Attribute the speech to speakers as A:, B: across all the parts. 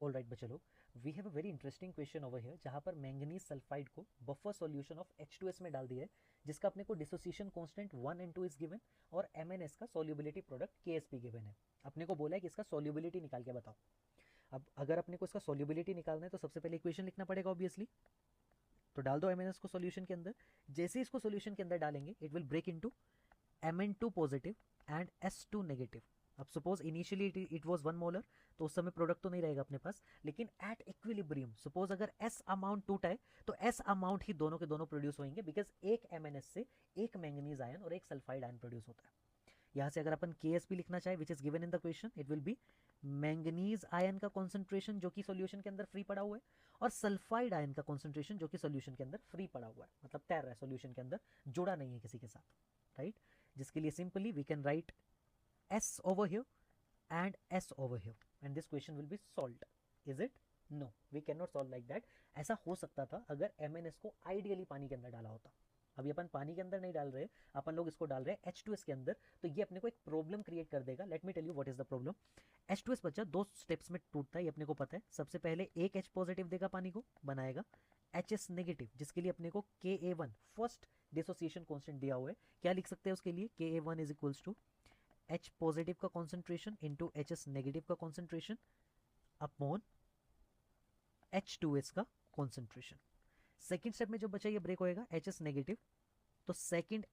A: Alright बच्चे लोग, we have a very interesting question over here जहाँ पर मैंगनीज सल्फाइड को बफर सॉल्यूशन ऑफ H2S में डाल दिया है, जिसका अपने को dissociation constant 1 and 2 is given और MnS का सॉल्युबिलिटी प्रोडक्ट KSP गिवन है। अपने को बोला है कि इसका सॉल्युबिलिटी निकाल के बताओ। अब अगर अपने को इसका सॉल्युबिलिटी निकालना है तो सबसे पहले इक्वेशन लिखना पड़ेगा ऑब्वियसली। तो डाल दो MnS को सॉल्यूशन के अंदर। जैसे इसको सॉल्यूशन के अंदर डालेंगे it will break into Mn2 positive and S2 negative. अब suppose initially it was 1 molar, तो उस समय प्रोडक्ट तो नहीं रहेगा अपने पास, लेकिन एट इक्विलिब्रियम सपोज अगर S अमाउंट टूटा है तो S अमाउंट ही दोनों के दोनों प्रोड्यूस होंगे, बिकॉज एक MnS से एक मैंगनीज आयन और एक सल्फाइड आयन प्रोड्यूस होता है। यहाँ से अगर अपन KSP लिखना चाहे which is given in the question, it will be manganese ion का कॉन्सेंट्रेशन जो कि सॉल्यूशन के अंदर फ्री पड़ा हुआ है, और सल्फाइड आयन का कॉन्सेंट्रेशन जो कि सॉल्यूशन के अंदर फ्री पड़ा हुआ है, मतलब तैर रहा है सॉल्यूशन के अंदर, जुड़ा नहीं है किसी के साथ, राइट। जिसके लिए simply we can write S over here and S over here and this question will be solved. Is it? No, we cannot solve like that. ऐसा हो सकता था अगर MnS को आइडियली पानी के अंदर डाला होता। अभी अपन पानी के अंदर नहीं डाल रहे, अपन लोग इसको डाल रहे हैं H2S के अंदर, तो ये अपने को एक प्रॉब्लम क्रिएट कर देगा। Let me tell you what is the problem. H2S बच्चा दो स्टेप्स में टूटता है, ये अपने को पता है। सबसे पहले एक H पॉजिटिव देगा पानी को, बनाएगा HS नेगेटिव, जिसके लिए अपने को Ka1 फर्स्ट डिसोसिएशन कांस्टेंट दिया हुआ है। क्या लिख सकते हैं उसके लिए? Ka1 is equals to H positive का कॉन्सेंट्रेशन इंटू HS नेगेटिव का कॉन्सेंट्रेशन अपॉन H2S का कॉन्सेंट्रेशन। सेकेंड स्टेप में जो बचा ये ब्रेक होएगा HS नेगेटिव, तो सेकेंड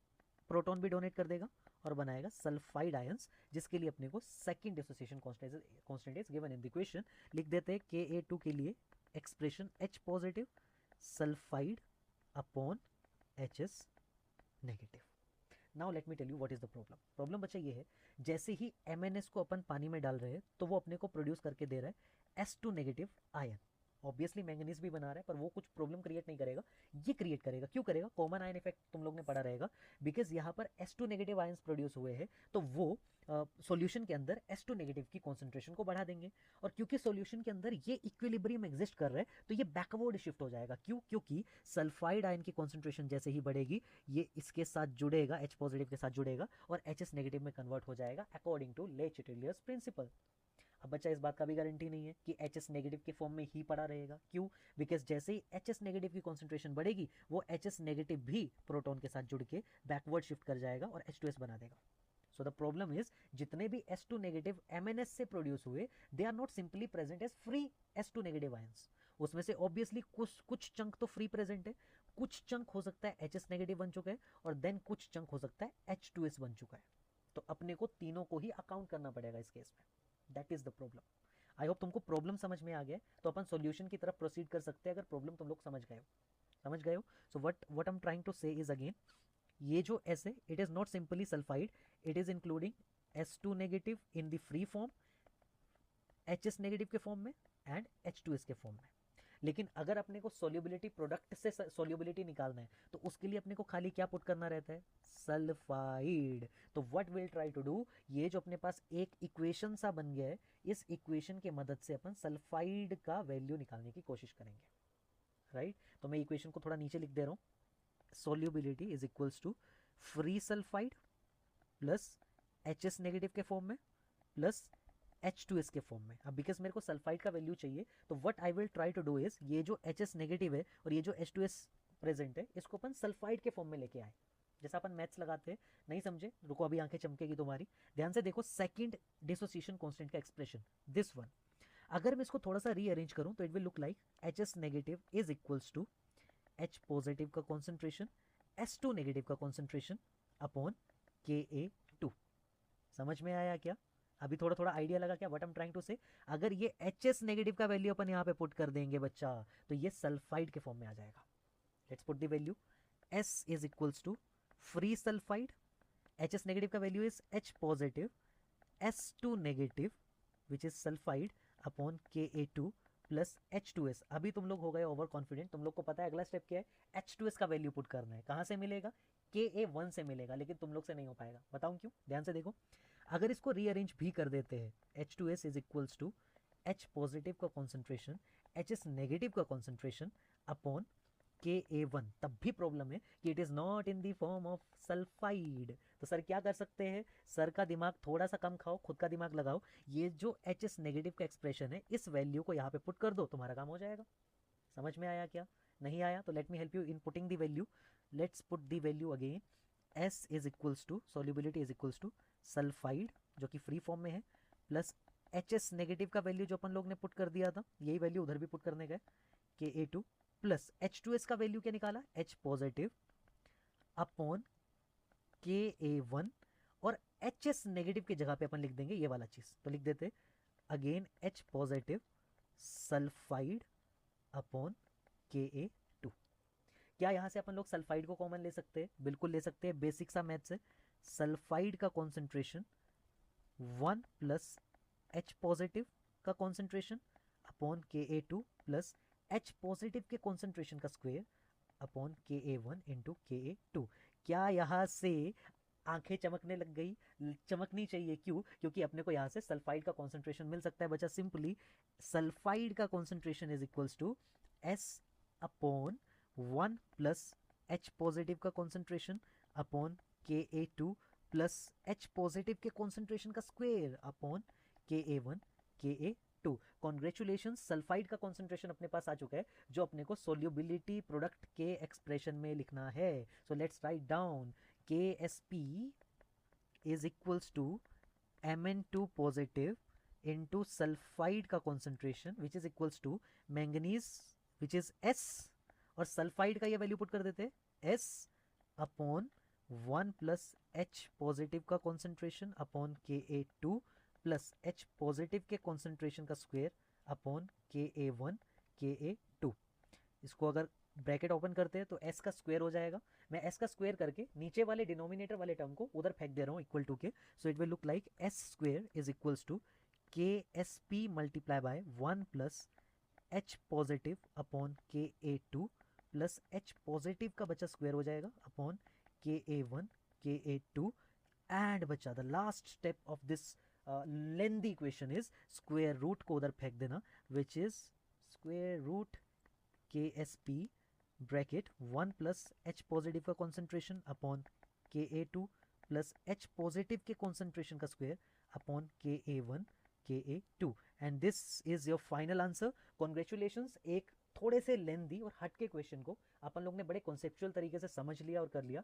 A: प्रोटॉन भी डोनेट कर देगा और बनाएगा सल्फाइड आयंस, जिसके लिए अपने को second dissociation constant is given in the equation. लिख देते हैं Ka2 के लिए expression H positive sulphide upon HS negative. Now let me tell you what is the problem. Problem बच्चा ये है, जैसे ही MnS को अपन पानी में डाल रहे हैं तो वो अपने को प्रोड्यूस करके दे रहा है S2 negative ion. Obviously manganese भी बना रहा है, पर वो कुछ प्रॉब्लम क्रिएट नहीं करेगा, ये क्रिएट करेगा। क्यों करेगा? कॉमन आयन इफेक्ट तुम लोग ने पढ़ा रहेगा, बिकॉज यहाँ पर S2 नेगेटिव आयंस प्रोड्यूस हुए हैं, तो वो सॉल्यूशन के अंदर S2 नेगेटिव की कॉन्सेंट्रेशन को बढ़ा देंगे। और क्योंकि सॉल्यूशन के अंदर ये इक्विलिब्रियम एग्जिस्ट कर रहा है, तो ये बैकवर्ड शिफ्ट हो जाएगा। क्यों? क्योंकि सल्फाइड आयन की कॉन्सेंट्रेशन जैसे ही बढ़ेगी, ये इसके साथ जुड़ेगा, H पॉजिटिव के साथ जुड़ेगा और HS नेगेटिव में कन्वर्ट हो जाएगा अकॉर्डिंग टू ले चिटेलियर्स प्रिंसिपल। अब बच्चा इस बात का भी गारंटी नहीं है कि HS नेगेटिव के फॉर्म में ही पड़ा रहेगा। क्यों? बिकॉज जैसे ही HS नेगेटिव की कॉन्सेंट्रेशन बढ़ेगी, वो HS नेगेटिव भी प्रोटॉन के साथ जुड़ के बैकवर्ड शिफ्ट कर जाएगा और H2S बना देगा। सो द प्रॉब्लम इज, जितने भी S2 नेगेटिव MnS से प्रोड्यूस हुए, they are not simply present as free S2 negative ions. उसमें से ऑब्वियसली कुछ चंक तो फ्री प्रेजेंट है, कुछ चंक हो सकता है HS नेगेटिव बन चुका है, और देन कुछ चंक हो सकता है H2S बन चुका है। तो अपने को तीनों को ही अकाउंट करना पड़ेगा इस केस में। That is the problem. I hope तुमको प्रॉब्लम समझ में आ गया, तो अपन सॉल्यूशन की तरफ प्रोसीड कर सकते हैं अगर प्रॉब्लम तुम लोग समझ गए हो। So what I am trying to say is again, ये जो S है it is not simply sulphide, it is including S2 negative in the free form, HS negative के फॉर्म में एंड H2S के फॉर्म में। लेकिन अगर अपने को सोल्यूबिलिटी प्रोडक्ट से सोल्यूबिलिटी निकालना है, तो उसके लिए अपने को खाली क्या पुट करना रहता है? सल्फाइड। तो what will try to do, ये जो अपने पास एक इक्वेशन सा बन गया है, इस इक्वेशन की मदद से अपन सल्फाइड का वैल्यू निकालने की कोशिश करेंगे, राइट। तो मैं इक्वेशन को थोड़ा नीचे लिख दे रहा हूं। Solubility is equals to free sulphide plus HS negative के फॉर्म में प्लस H2S के फॉर्म में। अब बिकॉज मेरे को सल्फाइड का वैल्यू चाहिए, तो what I will try to do is, ये जो HS नेगेटिव है और ये जो H2S प्रेजेंट है, इसको अपन सल्फाइड के फॉर्म में लेके आए। जैसा अपन मैथ्स लगाते हैं, नहीं समझे? रुको, अभी आंखें चमकेगी तुम्हारी, ध्यान से देखो। सेकंड डिसोसिएशन कांस्टेंट का एक्सप्रेशन, दिस वन, अगर मैं इसको थोड़ा सा रीअरेंज करूं तो it will look like HS negative is equals to H positive का कॉन्सेंट्रेशन S2 नेगेटिव का कॉन्सेंट्रेशन अपॉन Ka2। समझ में आया क्या? अभी थोड़ा थोड़ा आइडिया लगा क्या what I am trying to say? अगर ये HS नेगेटिव का वैल्यू अपन यहाँ पे पुट कर देंगे बच्चा, तो ये सल्फाइड के फॉर्म में आ जाएगा। Let's put the value. S is equals to free sulphide, HS negative का value is H positive S2 negative which is sulphide upon Ka2 plus H2S। अभी तुम लोग हो गए ओवर कॉन्फिडेंट, तुम लोग को पता है अगला स्टेप क्या है, H2S का वैल्यू पुट करना है। कहां से मिलेगा? Ka1 से मिलेगा, लेकिन तुम लोग से नहीं हो पाएगा। बताऊं क्यों? ध्यान से देखो, अगर इसको रीअरेंज भी कर देते हैं, H2S is equals to H positive का कॉन्सेंट्रेशन HS नेगेटिव का कॉन्सेंट्रेशन अपॉन Ka1, तब भी प्रॉब्लम है कि it is not in the form of sulphide. तो सर क्या कर सकते हैं, सर का दिमाग थोड़ा सा कम खाओ, खुद का दिमाग लगाओ, ये जो HS नेगेटिव का एक्सप्रेशन है इस वैल्यू को यहाँ पे पुट कर दो, तुम्हारा काम हो जाएगा। समझ में आया क्या? नहीं आया तो let me help you in putting the value. Let's put the value again. S is equals to, solubility is equals to sulphide जो कि फ्री फॉर्म में है, प्लस HS नेगेटिव का वैल्यू जो अपन लोग ने पुट कर दिया था, यही वैल्यू उधर भी पुट करने का है, Ka2 प्लस H2S का वैल्यू क्या निकाला, H पॉजिटिव अपॉन Ka1, और HS नेगेटिव की जगह पे अपन लिख देंगे ये वाला चीज, तो लिख देते again H positive sulphide upon Ka2। क्या यहाँ से अपन लोग सल्फाइड को कॉमन ले सकते हैं? बिल्कुल ले सकते हैं, बेसिक सा मैथ से। सल्फाइड का कॉन्सेंट्रेशन 1 प्लस H पॉजिटिव का concentration upon Ka2 plus H positive के कॉन्सेंट्रेशन का square upon Ka1 into Ka2। क्या यहाँ से आंखें चमकने लग गई? चमकनी चाहिए, क्यों? क्योंकि अपने को यहाँ से सल्फाइड का कॉन्सेंट्रेशन मिल सकता है बच्चा। सिंपली सल्फाइड का concentration is equals to S upon 1 plus H positive का concentration upon Ka2 plus H positive के कॉन्सेंट्रेशन का square upon Ka1 Ka2। Congratulation, sulphide का कॉन्सेंट्रेशन अपने पास आ चुका है जो अपने को सोल्यूबिलिटी प्रोडक्ट के एक्सप्रेशन में लिखना है। So let's write down KSP is equals to Mn2 positive into sulphide का concentration which is equals to manganese which is S, और सल्फाइड का ये वैल्यू पुट कर देते हैं S upon 1 plus H positive का concentration upon Ka2 plus H positive के concentration का स्क्वायर अपॉन Ka1 Ka2। इसको अगर ब्रैकेट ओपन करते हैं तो S का स्क्वायर हो जाएगा। मैं S का स्क्वायर करके नीचे वाले डिनोमिनेटर वाले टर्म को उधर फेंक दे रहा हूँ equal to K. So it will look like S square is equals to KSP multiply by 1 plus H positive upon Ka2 plus H positive का बचा स्क्वायर हो जाएगा अपॉन Ka1 Ka2। एंड बचा the last step of this lengthy equation is square root को उधर फेंक देना, which is square root KSP bracket 1 plus H positive का concentration upon Ka2 plus H positive के कॉन्सेंट्रेशन का square upon Ka1 Ka2। And this is your final answer. Congratulations, एक थोड़े से लेंदी और हट के क्वेश्चन को अपन लोग ने बड़े कॉन्सेप्चुअल तरीके से समझ लिया और कर लिया।